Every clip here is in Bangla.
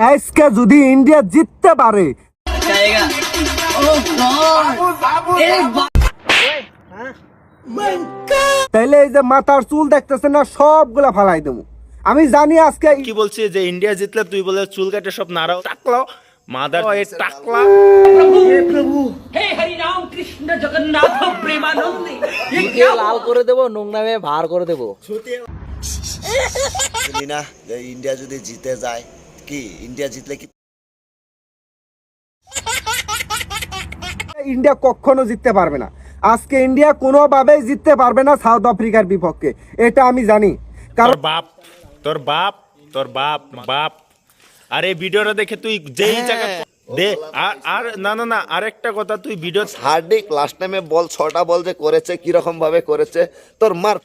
আজকে যদি ইন্ডিয়া জিততে পারে তাইলে এই যে মাথার চুল দেখতেছে না সবগুলা ফালাই দেবো। আমি জানি আজকে কি বলছি যে ইন্ডিয়া জিতলে তুই বলে চুল কাটে সব নাড়াও টাকলো মাদার এই টাকলা। हे हरि राम कृष्ण जगन्नाथ प्रेमानंद ये क्या লাল করে দেবো, নোংনামে ভার করে দেবো। না ইন্ডিয়া যদি জিতে যায়, কি ইন্ডিয়া জিতলে কি ইন্ডিয়া কখনো জিততে পারবে না। আজকে ইন্ডিয়া কোনোভাবেই জিততে পারবে না সাউথ আফ্রিকার বিপক্ষে, এটা আমি জানি। কারণ তোর বাপ আরে ভিডিওটা দেখে তুই যেই জায়গা দে আর না আরেকটা কথা, তুই ভিডিও হার্দিক লাস্ট টাইমে বল 6টা বল যে করেছে কিরকম ভাবে করেছে তোর মার।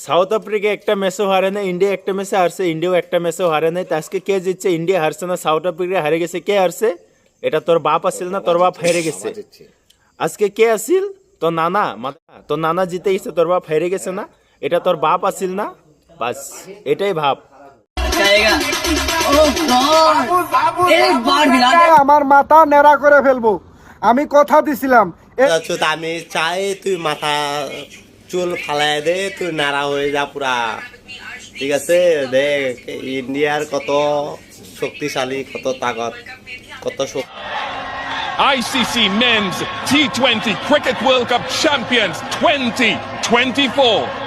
সাউথ আফ্রিকা একটা ম্যাচও হারে না, ইন্ডিয়া একটা ম্যাচে হারছে, ইন্ডিয়াও একটা ম্যাচও হারে নাই। আজকে কে জিতছে? ইন্ডিয়া হারছে না, সাউথ আফ্রিকা হারে গেছে। কে হারছে? এটা তোর বাপ আসিল না, তোর বাপ হেরে গেছে। আজকে কে আসিল? তোর নানা জিতে গেছে, তোর বাপ হেরে গেছে না, এটা তোর বাপ আসিল না। বাস এটাই ভাব। আমার মাথা নেড়া করে ফেলবো, আমি কথা দিছিলাম। আমি চাই তুই মাথা চুল ফালাই দে, তুই নাড়া হয়ে যা পুরা, ঠিক আছে? দেখ ইন্ডিয়ার কত শক্তিশালী, কত তাকত, কত শক্তি। ICC Men's T20 Cricket World Cup Champions 2024.